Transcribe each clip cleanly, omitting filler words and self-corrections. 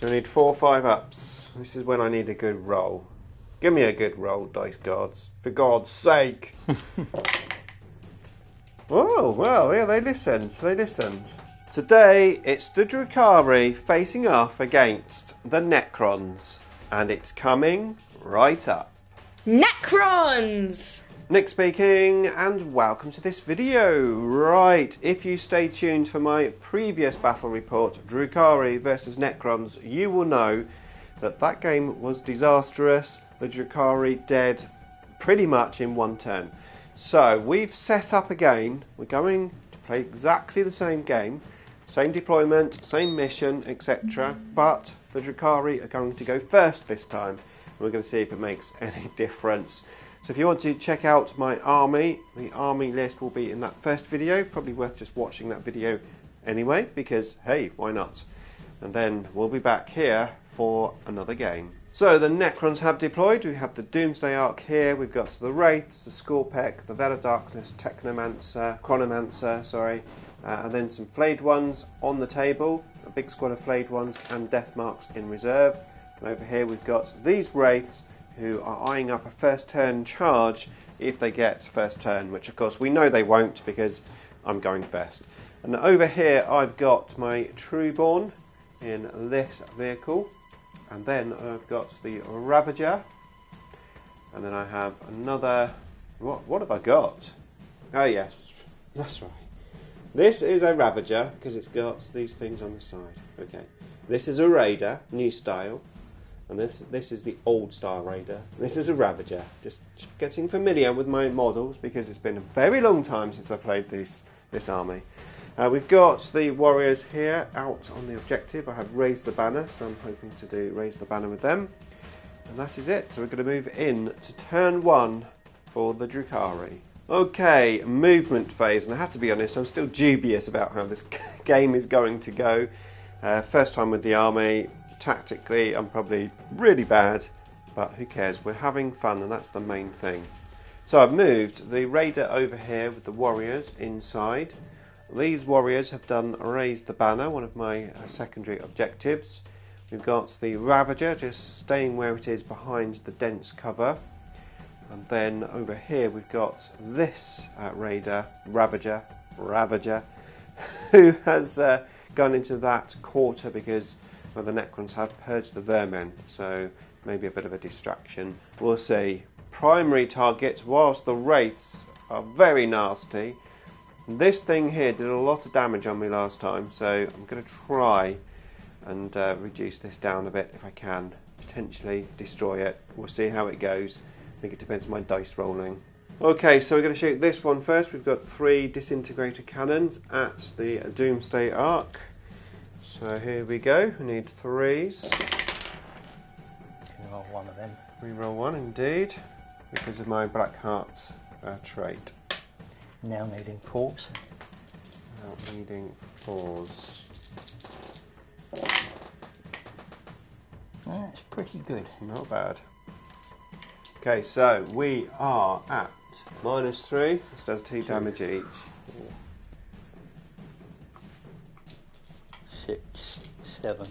So we need 4 5-ups. This is when I need a good roll. Give me a good roll, dice gods. For God's sake. Oh, well, yeah, they listened. They listened. Today, it's the Drukhari facing off against the Necrons. And it's coming right up. Necrons! Nick speaking, and welcome to this video. Right, if you stay tuned for my previous battle report, Drukhari versus Necrons, you will know that that game was disastrous. The Drukhari dead pretty much in one turn. So we've set up again. We're going to play exactly the same game, same deployment, same mission, etc. But the Drukhari are going to go first this time. We're going to see if it makes any difference. So if you want to check out my army, the army list will be in that first video. Probably worth just watching that video anyway, because hey, why not? And then we'll be back here for another game. So the Necrons have deployed. We have the Doomsday Ark here. We've got the Wraiths, the Scorpek, the Veil of Darkness, Chronomancer, and then some flayed ones on the table. A big squad of flayed ones and death marks in reserve. And over here we've got these Wraiths who are eyeing up a first turn charge if they get first turn, which of course we know they won't because I'm going first. And over here I've got my Trueborn in this vehicle, and then I've got the Ravager, and then I have another, what have I got? Oh yes, that's right. This is a Ravager because it's got these things on the side. Okay, this is a Raider, new style. And this is the old style Raider. This is a Ravager. Just getting familiar with my models because it's been a very long time since I played this army. We've got the warriors here out on the objective. I have raised the banner, so I'm hoping to do raise the banner with them. And that is it. So we're going to move in to turn 1 for the Drukhari. Okay, movement phase. And I have to be honest, I'm still dubious about how this game is going to go. First time with the army. Tactically, I'm probably really bad, but who cares? We're having fun, and that's the main thing. So I've moved the Raider over here with the warriors inside. These warriors have done raise the banner, one of my secondary objectives. We've got the Ravager just staying where it is behind the dense cover. And then over here we've got this Ravager, who has gone into that quarter because the Necrons have purged the vermin, so maybe a bit of a distraction. We'll see. Primary target, whilst the Wraiths are very nasty, this thing here did a lot of damage on me last time, so I'm going to try and reduce this down a bit if I can. Potentially destroy it. We'll see how it goes. I think it depends on my dice rolling. Okay, so we're going to shoot this one first. We've got 3 disintegrator cannons at the Doomsday Ark. So here we go, we need 3s. Roll one of them. Reroll 1 indeed, because of my Black Heart trait. Now needing 4s. Now needing 4s. That's pretty good. Not bad. Okay, so we are at -3. This does 2 damage each. 6, 7.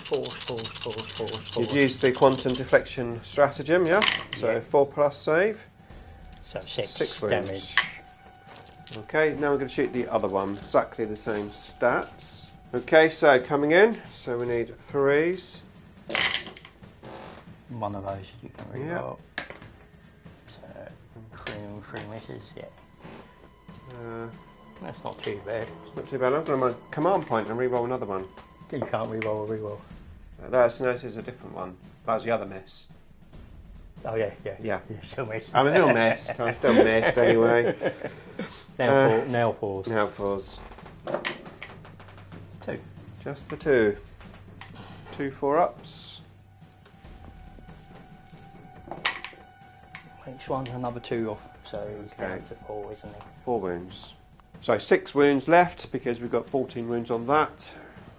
Force. You've used the quantum deflection stratagem, yeah? So Yeah. 4+ save. So 6 wounds. damage. Okay, now we're going to shoot the other one. Exactly the same stats. Okay, so coming in. So we need 3s. One of those you can reroll. So 3 misses, yeah. That's not too bad. It's not too bad. I'm going to my command point and reroll another one. You can't reroll a reroll. No, this is a different one. That was the other miss. Oh yeah. Yeah. You still missed. I'm still missed. I still missed anyway. Now 4s. Now 4s. 2. Just the 2. 2 4-ups. Each one's another 2 off, so it's Okay. down to 4, isn't it? 4 wounds. So 6 wounds left because we've got 14 wounds on that.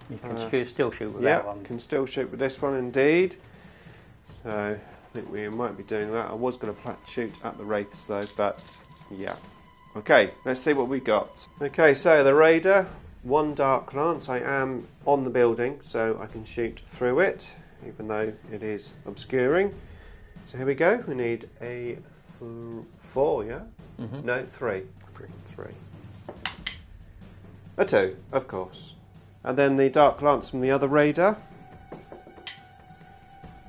You can still shoot with that one. Can still shoot with this one indeed. So I think we might be doing that. I was going to shoot at the Wraiths though, but yeah. Okay, let's see what we got. Okay, so the Raider, 1 Dark Lance. I am on the building, so I can shoot through it, even though it is obscuring. So here we go. We need a 4, yeah? Mm-hmm. No, 3. 3. A 2, of course. And then the Dark Lance from the other Raider.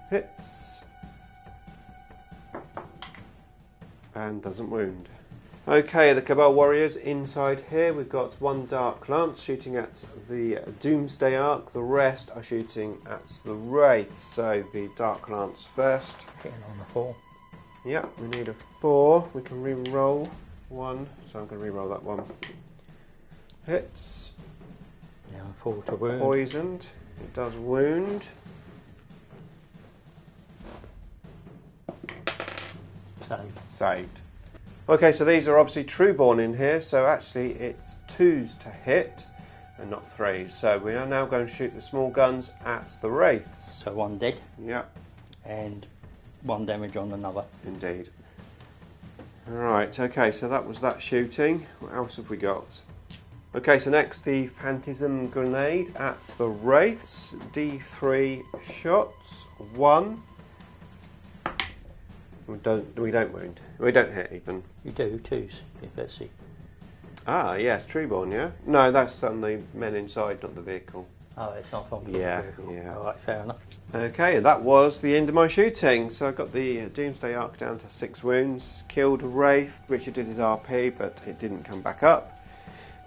Hits. And doesn't wound. Okay, the Kabal warriors inside here. We've got 1 Dark Lance shooting at the Doomsday Ark. The rest are shooting at the Wraiths. So the Dark Lance first. Hitting on the 4. Yeah, we need a 4. We can re-roll 1. So I'm going to re-roll that one. Hits. Now 4 to wound. Poisoned. It does wound. Saved. Okay, so these are obviously Trueborn in here, so actually it's 2s to hit and not 3s. So we are now going to shoot the small guns at the Wraiths. So 1 dead. Yeah. And 1 damage on another. Indeed. Alright, okay, so that was that shooting. What else have we got? Okay, so next the Phantasm Grenade at the Wraiths. D3 shots. 1. We don't wound. We don't hit even. You do 2s, let's see. Ah, yes, Trueborn, yeah? No, that's on the men inside, not the vehicle. Oh, it's not on the vehicle. Yeah. Alright, fair enough. Okay, that was the end of my shooting. So I got the Doomsday Ark down to 6 wounds, killed a Wraith. Richard did his RP, but it didn't come back up.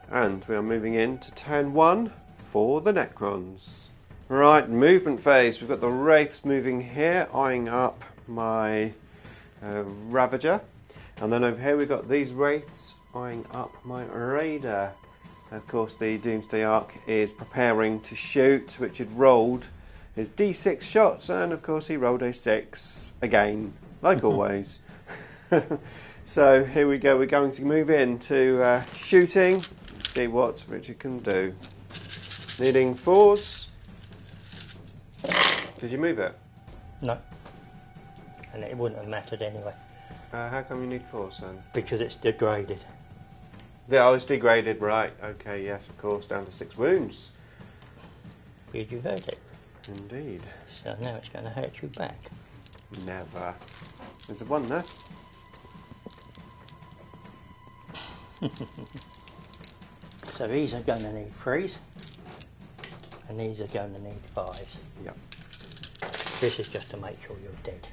And we are moving in to turn 1 for the Necrons. Right, movement phase. We've got the Wraiths moving here, eyeing up my Ravager, and then over here we've got these Wraiths eyeing up my Raider. Of course the Doomsday Ark is preparing to shoot. Richard rolled his D6 shots and of course he rolled a 6 again, like always. So here we go, we're going to move into shooting, see what Richard can do. Needing 4s. Did you move it? No. And it wouldn't have mattered anyway. How come you need 4s then? Because it's degraded. Yeah, it's degraded, right. Okay, yes, of course, down to 6 wounds. Did you hurt it? Indeed. So now it's going to hurt you back. Never. There's a 1 there. So these are going to need 3s. And these are going to need 5s. Yep. This is just to make sure you're dead.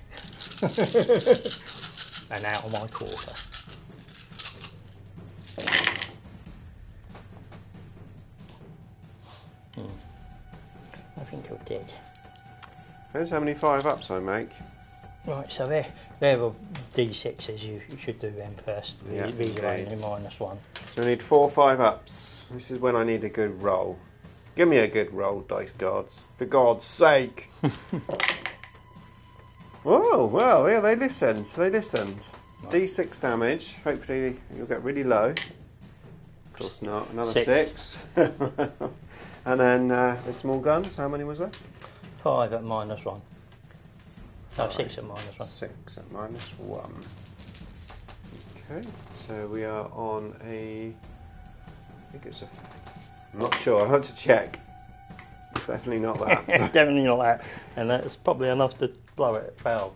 And out of my quarter. I think you're dead. Here's how many 5-ups I make. Right, so they're the D6s, you should do them first. Yeah, These are only -1. So I need 4 5-ups. This is when I need a good roll. Give me a good roll, dice gods. For God's sake. Oh, well, yeah, they listened. Right. D6 damage. Hopefully you'll get really low. Of course not. Another 6. And then the small guns, how many was there? 5 at -1. No, 6 at -1. 6 at -1. Okay, so we are on a... I think it's a... I'm not sure, I'll have to check. It's definitely not that. Definitely not that. And that's probably enough to blow it at valve.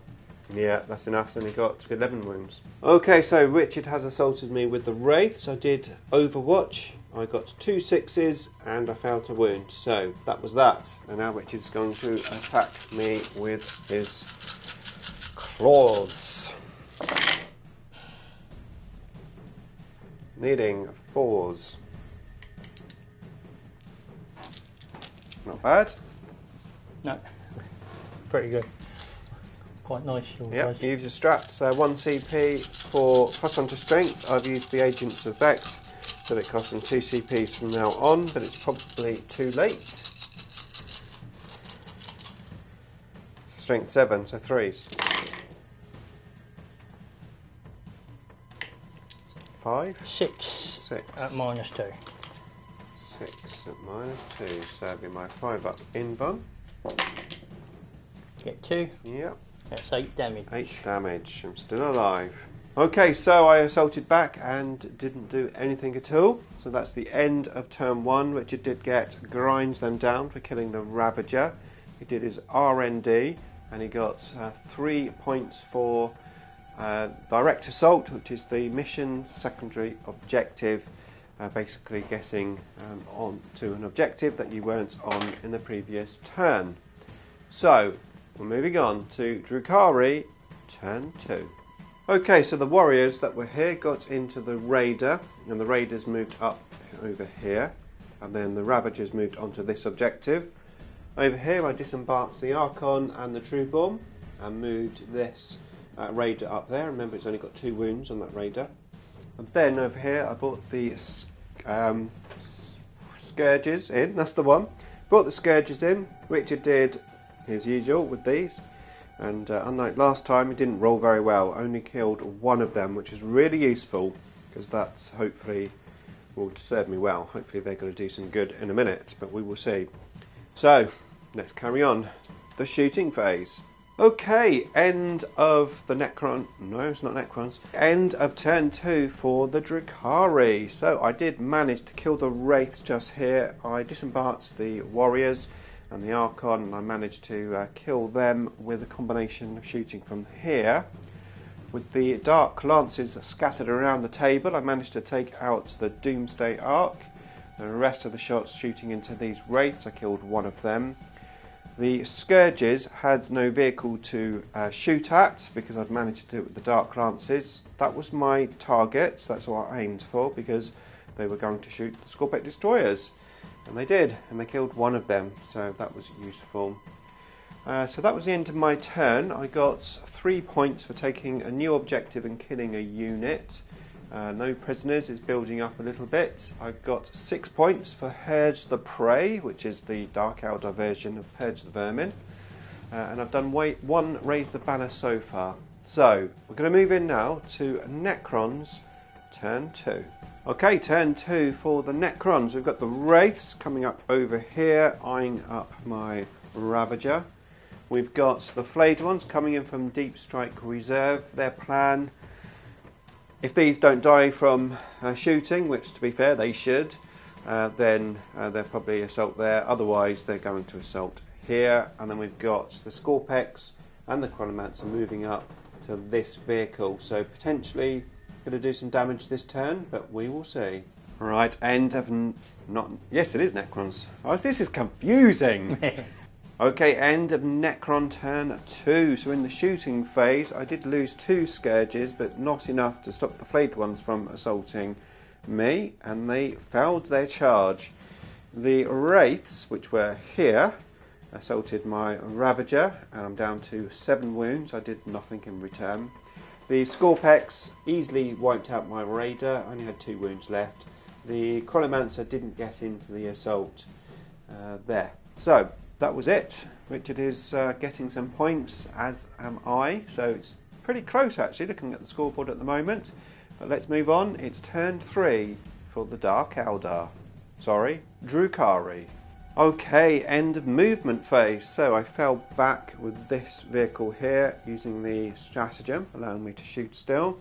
Yeah, that's enough. Then he got 11 wounds. Okay, so Richard has assaulted me with the Wraiths. I did Overwatch. I got 2 6s and I failed to wound. So that was that. And now Richard's going to attack me with his claws. Needing 4s. Not bad. No, pretty good. Quite nice. Yep, you use your strats. 1 CP for +1 to strength. I've used the Agents of Vex, so it costs them 2 CPs from now on, but it's probably too late. Strength 7, so 3s. 5? 6 at -2. 6 at -2, so that'll be my 5-up invuln. Get 2. Yep. That's 8 damage. 8 damage. I'm still alive. Okay, so I assaulted back and didn't do anything at all. So that's the end of turn 1. Richard did get grinds them down for killing the Ravager. He did his RND and he got 3 points for direct assault, which is the mission secondary objective, basically getting on to an objective that you weren't on in the previous turn. So we're moving on to Drukhari, turn 2. Okay, so the warriors that were here got into the raider, and the raiders moved up over here, and then the ravagers moved onto this objective. Over here I disembarked the Archon and the Trueborn and moved this raider up there. Remember, it's only got 2 wounds on that raider. And then over here I brought the Scourges in, that's the one. Brought the Scourges in. Richard did his usual with these. And unlike last time, he didn't roll very well, only killed 1 of them, which is really useful, because that's hopefully will serve me well. Hopefully they're going to do some good in a minute, but we will see. So, let's carry on. The shooting phase. Okay, end of the Necron. No, it's not Necrons. End of turn 2 for the Drukhari. So I did manage to kill the Wraiths just here. I disembarked the Warriors and the Archon, and I managed to kill them with a combination of shooting from here. With the Dark Lances scattered around the table, I managed to take out the Doomsday Arc. The rest of the shots shooting into these Wraiths, I killed 1 of them. The Scourges had no vehicle to shoot at because I'd managed to do it with the Dark Lances. That was my target, so that's what I aimed for, because they were going to shoot the Scorpec Destroyers. And they did, and they killed 1 of them, so that was useful. So that was the end of my turn. I got 3 points for taking a new objective and killing a unit. No prisoners, is building up a little bit. I got 6 points for Purge the Prey, which is the Dark Eldar version of Purge the Vermin. And I've done 1 Raise the Banner so far. So, we're going to move in now to Necrons, turn 2. Okay, turn 2 for the Necrons. We've got the Wraiths coming up over here, eyeing up my Ravager. We've got the Flayed ones coming in from Deep Strike Reserve. Their plan, if these don't die from shooting, which to be fair they should, then they'll probably assault there. Otherwise they're going to assault here. And then we've got the Scorpex and the Chronomancer moving up to this vehicle. So potentially going to do some damage this turn, but we will see. Right, end of yes, it is Necrons. Oh, this is confusing. Okay, end of Necron turn 2. So in the shooting phase, I did lose 2 Scourges, but not enough to stop the Flayed ones from assaulting me, and they failed their charge. The Wraiths, which were here, assaulted my Ravager, and I'm down to 7 wounds. I did nothing in return. The Scorpex easily wiped out my Raider. I only had 2 wounds left. The Chronomancer didn't get into the assault there. So that was it. Richard is getting some points, as am I. So it's pretty close actually, looking at the scoreboard at the moment. But let's move on. It's turn 3 for the Dark Eldar. Sorry, Drukhari. Okay, end of movement phase. So I fell back with this vehicle here using the stratagem, allowing me to shoot still.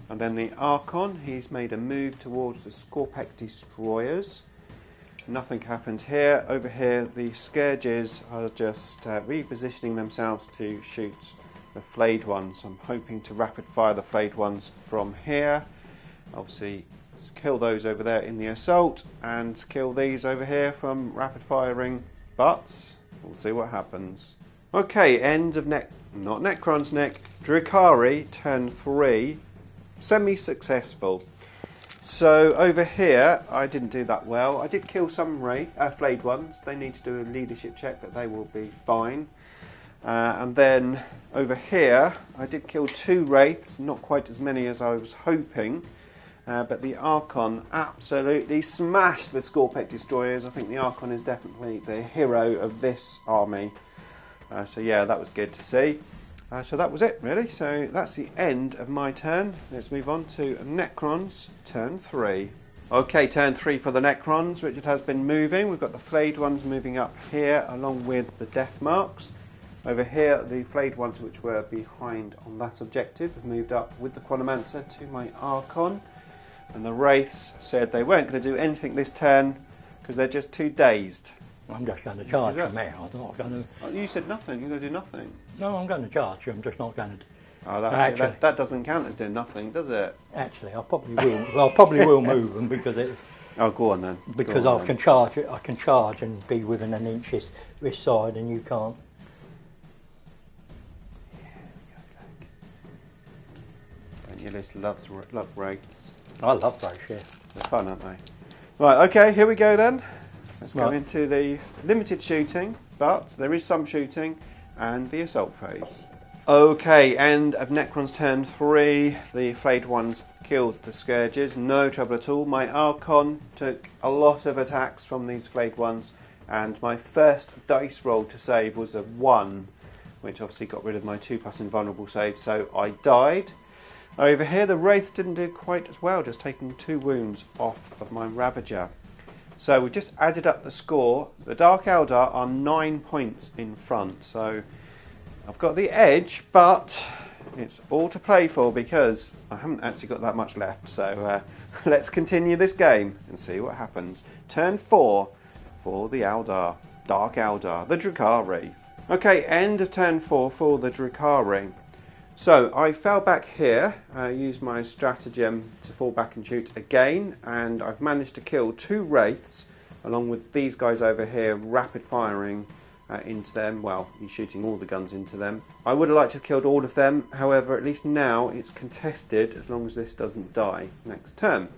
And then the Archon, he's made a move towards the Scorpec Destroyers. Nothing happened here. Over here, the Scourges are just repositioning themselves to shoot the Flayed ones. I'm hoping to rapid fire the Flayed ones from here. Obviously, kill those over there in the assault and kill these over here from rapid firing, but we'll see what happens. Okay, end of not Necrons, Drukhari, turn 3, semi-successful. So over here, I didn't do that well. I did kill some Flayed ones. They need to do a leadership check, but they will be fine. And then over here, I did kill 2 Wraiths, not quite as many as I was hoping. But the Archon absolutely smashed the Scorpec Destroyers. I think the Archon is definitely the hero of this army. So yeah, that was good to see. So that was it really. So that's the end of my turn. Let's move on to Necrons, turn 3. Okay, turn 3 for the Necrons. Richard has been moving. We've got the Flayed ones moving up here along with the Death Marks. Over here, the flayed ones which were behind on that objective have moved up with the Chronomancer to my Archon. And the Wraiths said they weren't going to do anything this turn because they're just too dazed. I'm just going to charge from here. I'm not going to... Oh, you said nothing. You're going to do nothing. No, I'm going to charge. I'm just not going to... Oh, that doesn't count as doing nothing, does it? Actually, I probably will. Well, I probably will move them because it... Oh, go on then. Because I can charge it. I can charge and be within an inch this side, and you can't. Don't you just love Wraiths? I love those, yeah. They're fun, aren't they? Right, okay, here we go then. Let's go Right. into the limited shooting, but there is some shooting, and the assault phase. Okay, end of Necron's turn 3. The flayed ones killed the Scourges, no trouble at all. My Archon took a lot of attacks from these flayed ones, and my first dice roll to save was a 1, which obviously got rid of my 2+ invulnerable save, so I died. Over here, the Wraith didn't do quite as well, just taking 2 wounds off of my Ravager. So we just added up the score. The Dark Eldar are 9 points in front, so I've got the edge, but it's all to play for because I haven't actually got that much left. So let's continue this game and see what happens. Turn 4 for the Eldar, Dark Eldar, the Drukhari. Okay, end of turn 4 for the Drukhari. So I fell back here, used my stratagem to fall back and shoot again, and I've managed to kill 2 Wraiths along with these guys over here, rapid firing into them. Well, you're shooting all the guns into them. I would have liked to have killed all of them, however, at least now it's contested as long as this doesn't die next turn.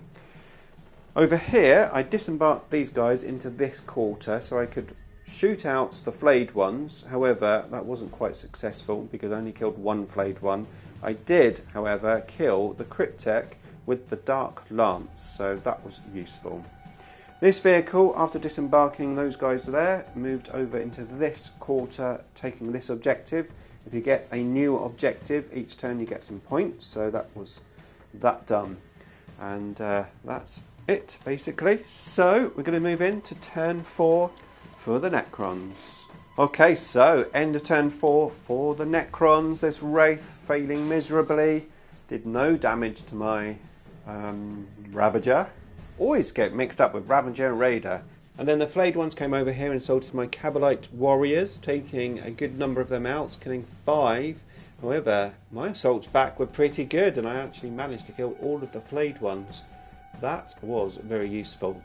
Over here, I disembarked these guys into this quarter so I could shoot out the flayed ones. However, that wasn't quite successful because I only killed 1 flayed one. I did, however, kill the Cryptek with the Dark Lance, so that was useful. This vehicle, after disembarking those guys there, moved over into this quarter, taking this objective. If you get a new objective, each turn you get some points, so that was that done. And that's it, basically. So, we're going to move into turn 4 for the Necrons. Okay, so, end of turn 4 for the Necrons. This Wraith failing miserably. Did no damage to my Ravager. Always get mixed up with Ravager and Raider. And then the flayed ones came over here and assaulted my Kabalite warriors, taking a good number of them out, killing 5. However, my assaults back were pretty good and I actually managed to kill all of the flayed ones. That was very useful.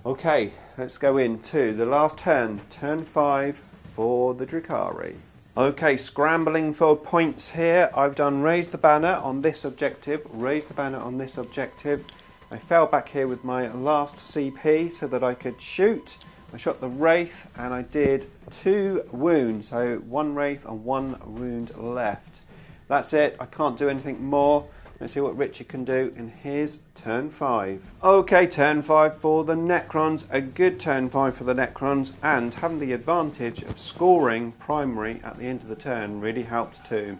Okay, let's go into the last turn, turn 5 for the Drukhari. Okay, scrambling for points here. I've done raise the banner on this objective, raise the banner on this objective. I fell back here with my last CP so that I could shoot. I shot the Wraith and I did 2 wounds, so 1 Wraith and 1 wound left. That's it, I can't do anything more. Let's see what Richard can do in his turn 5. Okay, turn 5 for the Necrons. A good turn 5 for the Necrons, and having the advantage of scoring primary at the end of the turn really helped too.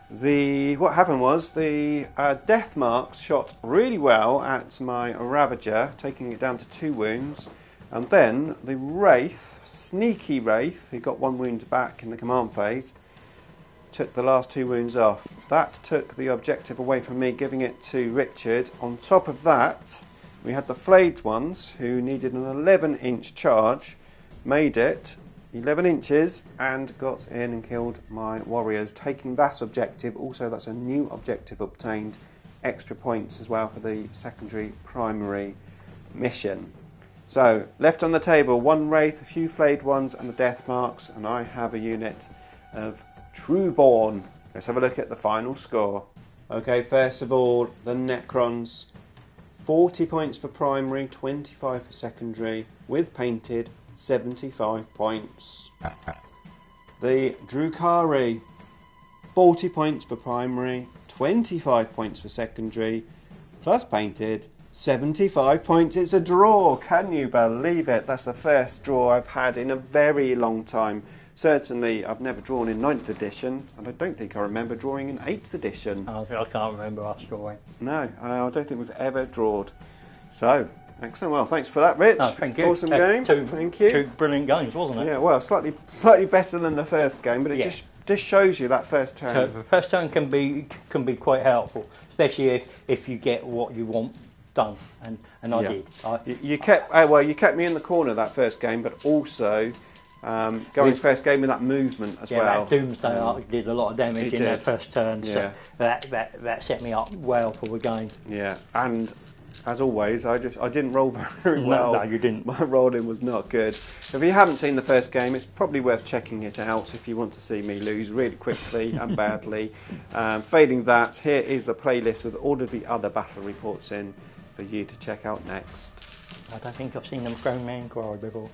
What happened was the death marks shot really well at my Ravager, taking it down to 2 wounds, and then the Wraith, sneaky Wraith, who got 1 wound back in the command phase, took the last 2 wounds off. That took the objective away from me, giving it to Richard. On top of that, we had the flayed ones who needed an 11-inch charge, made it 11 inches and got in and killed my warriors, taking that objective. Also, that's a new objective obtained, extra points as well for the secondary primary mission. So, left on the table, 1 Wraith, a few flayed ones and the death marks, and I have a unit of Trueborn. Let's have a look at the final score. Okay, first of all, the Necrons. 40 points for primary, 25 for secondary, with painted, 75 points. The Drukhari, 40 points for primary, 25 points for secondary, plus painted, 75 points. It's a draw, can you believe it? That's the first draw I've had in a very long time. Certainly I've never drawn in 9th edition, and I don't think I remember drawing in 8th edition. I can't remember us drawing. No, I don't think we've ever drawn. So, Excellent. Well, thanks for that, Rich. Oh, thank you. Awesome game. Thank you. 2 brilliant games, wasn't it? Yeah, well, slightly better than the first game, but it just shows you that first turn. So the first turn can be quite helpful, especially if you get what you want done, and I did. You kept me in the corner that first game, but also going first game with that movement as well. Yeah, that Doomsday Arc did a lot of damage in that first turn, so Yeah. that set me up well for the game. Yeah, and as always, I didn't roll very well. No, you didn't. My rolling was not good. If you haven't seen the first game, it's probably worth checking it out if you want to see me lose really quickly and badly. Failing that, here is a playlist with all of the other battle reports in for you to check out next. I don't think I've seen them grown men cry before.